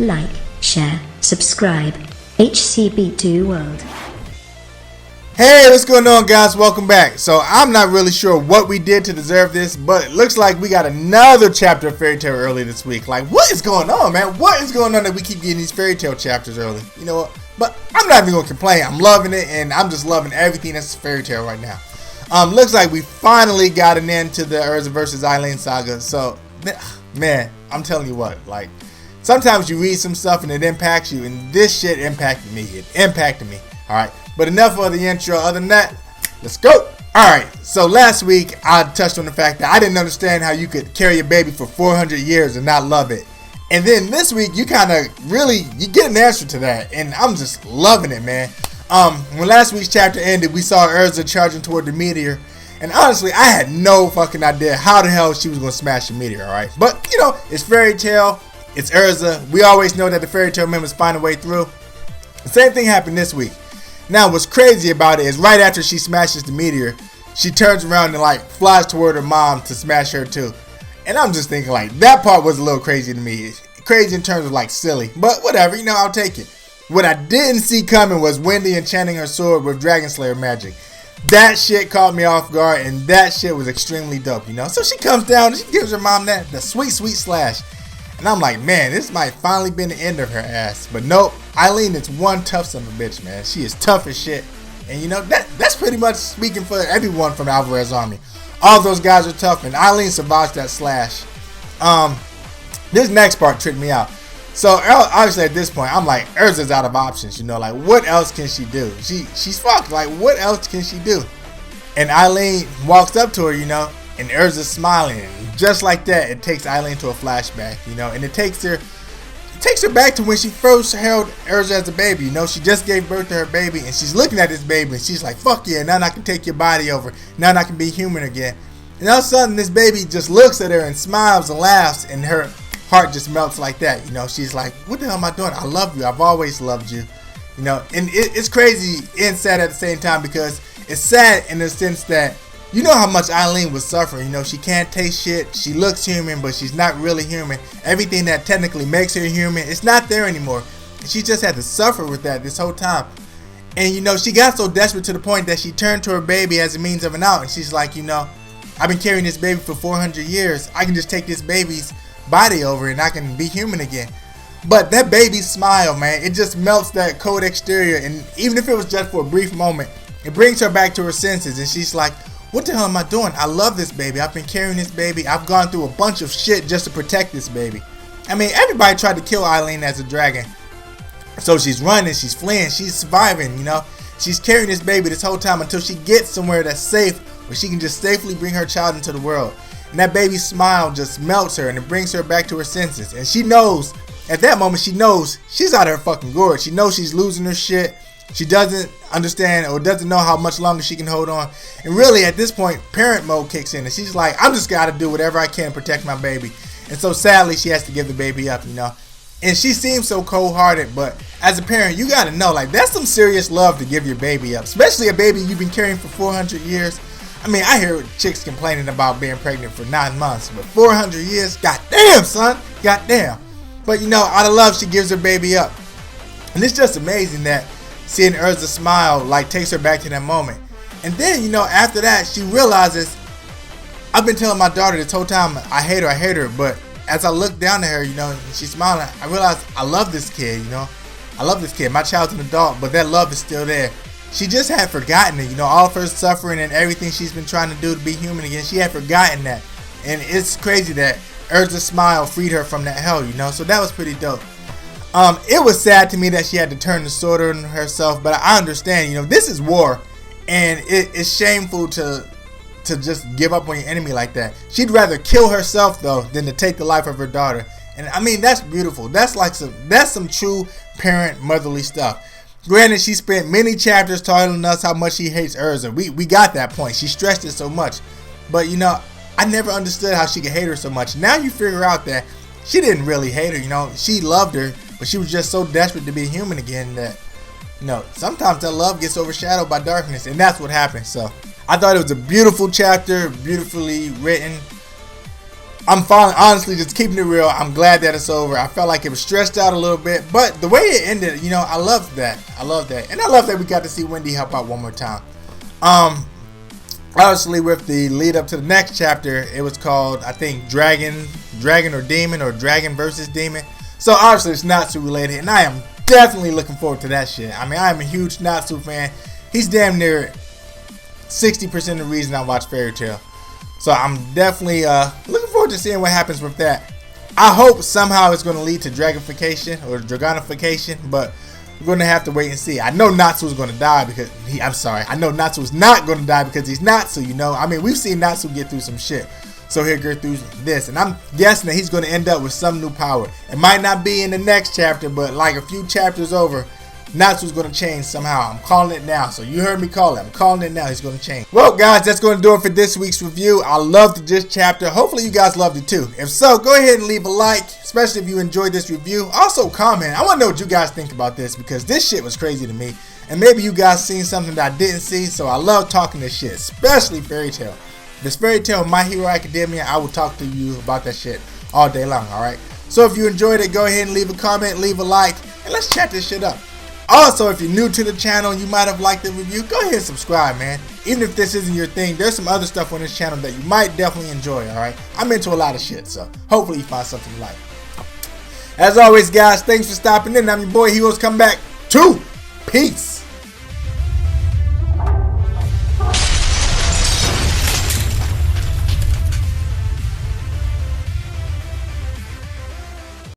like, share, subscribe. HCB2 World. Hey, what's going on, guys? Welcome back. So I'm not really sure what we did to deserve this, but it looks like we got another chapter of Fairy Tail early this week. Like, what is going on, man? What is going on that we keep getting these Fairy Tail chapters early? You know what? But I'm not even gonna complain. I'm loving it, and I'm just loving everything that's Fairy Tail right now. Looks like we finally got an end to the Erza versus Eileen saga. So, man, I'm telling you what, like, sometimes you read some stuff and it impacts you, and this shit impacted me. It impacted me. All right. But enough of the intro. Other than that, let's go. Alright, so last week I touched on the fact that I didn't understand how you could carry a baby for 400 years and not love it. And then this week you kind of you get an answer to that, and I'm just loving it, man. When last week's chapter ended, we saw Erza charging toward the meteor, and honestly I had no fucking idea how the hell she was going to smash the meteor, alright? But, you know, it's Fairy Tail, it's Erza. We always know that the Fairy Tail members find a way through. The same thing happened this week. Now, what's crazy about it is right after she smashes the meteor, she turns around and like flies toward her mom to smash her too. And I'm just thinking, like, that part was a little crazy to me. Crazy in terms of like silly, but whatever, you know, I'll take it. What I didn't see coming was Wendy enchanting her sword with Dragon Slayer magic. That shit caught me off guard, and that shit was extremely dope, you know. So she comes down and she gives her mom the sweet slash. And I'm like, man, this might finally be the end of her ass. But nope, Eileen is one tough son of a bitch, man. She is tough as shit. And you know, that's pretty much speaking for everyone from Alvarez's army. All those guys are tough, and Eileen survived that slash. This next part tricked me out. So obviously at this point, I'm like, Erza's out of options, you know, like what else can she do? She's fucked, like what else can she do? And Eileen walks up to her, you know, and Erza's smiling, and just like that, it takes Eileen to a flashback, you know, and it takes her back to when she first held Erza as a baby. You know, she just gave birth to her baby, and she's looking at this baby, and she's like, "Fuck yeah! Now I can take your body over. Now I can be human again." And all of a sudden, this baby just looks at her and smiles and laughs, and her heart just melts like that. You know, she's like, "What the hell am I doing? I love you. I've always loved you." You know, and it's crazy and sad at the same time, because it's sad in the sense that, you know how much Eileen was suffering. You know, she can't taste shit. She looks human, but she's not really human. Everything that technically makes her human, it's not there anymore. She just had to suffer with that this whole time. And, you know, she got so desperate to the point that she turned to her baby as a means of an out. And she's like, you know, I've been carrying this baby for 400 years. I can just take this baby's body over and I can be human again. But that baby's smile, man, it just melts that cold exterior. And even if it was just for a brief moment, it brings her back to her senses. And she's like, what the hell am I doing? I love this baby. I've been carrying this baby. I've gone through a bunch of shit just to protect this baby. I mean, everybody tried to kill Eileen as a dragon. So she's running, she's fleeing, she's surviving, you know. She's carrying this baby this whole time until she gets somewhere that's safe, where she can just safely bring her child into the world. And that baby's smile just melts her, and it brings her back to her senses. And she knows, at that moment, she knows she's out of her fucking gourd. She knows she's losing her shit. She doesn't understand or doesn't know how much longer she can hold on. And really, at this point, parent mode kicks in. And she's like, I'm just got to do whatever I can to protect my baby. And so sadly, she has to give the baby up, you know. And she seems so cold-hearted. But as a parent, you got to know, like, that's some serious love to give your baby up. Especially a baby you've been carrying for 400 years. I mean, I hear chicks complaining about being pregnant for 9 months. But 400 years? Goddamn, son. Goddamn. But, you know, out of love, she gives her baby up. And it's just amazing that seeing Erza smile, like, takes her back to that moment. And then, you know, after that, she realizes, I've been telling my daughter this whole time, I hate her, but as I look down at her, you know, and she's smiling, I realize I love this kid, you know. I love this kid. My child's an adult, but that love is still there. She just had forgotten it, you know, all of her suffering and everything she's been trying to do to be human again. She had forgotten that. And it's crazy that Erza's smile freed her from that hell, you know. So that was pretty dope. It was sad to me that she had to turn the sword on herself, but I understand, you know, this is war, and it's shameful to just give up on your enemy like that. She'd rather kill herself, though, than to take the life of her daughter. And I mean, that's beautiful. That's some true parent motherly stuff. Granted, she spent many chapters telling us how much she hates Erza. We got that point. She stressed it so much. But, you know, I never understood how she could hate her so much. Now you figure out that she didn't really hate her, you know. She loved her, but she was just so desperate to be human again that, you know, sometimes that love gets overshadowed by darkness, and that's what happened. So I thought it was a beautiful chapter, beautifully written. I'm finally, honestly, just keeping it real. I'm glad that it's over. I felt like it was stretched out a little bit, but the way it ended, you know, I love that. I love that, and I love that we got to see Wendy help out one more time. Obviously, with the lead up to the next chapter, it was called, I think, Dragon or Demon, or Dragon versus Demon. So obviously, it's Natsu related, and I am definitely looking forward to that shit. I mean, I am a huge Natsu fan. He's damn near 60% of the reason I watch Fairy Tail. So I'm definitely looking forward to seeing what happens with that. I hope somehow it's going to lead to Dragonification or Dragonification, but we're going to have to wait and see. I know Natsu's going to die because I know Natsu's not going to die because he's Natsu, you know. I mean, we've seen Natsu get through some shit. So he'll go through this, and I'm guessing that he's going to end up with some new power. It might not be in the next chapter, but like a few chapters over, Natsu's going to change somehow. I'm calling it now. So you heard me call it. I'm calling it now. He's going to change. Well, guys, that's going to do it for this week's review. I loved this chapter. Hopefully you guys loved it too. If so, go ahead and leave a like, especially if you enjoyed this review. Also, comment. I want to know what you guys think about this because this shit was crazy to me. And maybe you guys seen something that I didn't see. So I love talking this shit, especially Fairy Tail. This Fairy Tail, My Hero Academia, I will talk to you about that shit all day long, alright? So if you enjoyed it, go ahead and leave a comment, leave a like, and let's chat this shit up. Also, if you're new to the channel and you might have liked the review, go ahead and subscribe, man. Even if this isn't your thing, there's some other stuff on this channel that you might definitely enjoy, alright? I'm into a lot of shit, so hopefully you find something you like. As always, guys, thanks for stopping in. I'm your boy Heroes Come Back 2. Peace.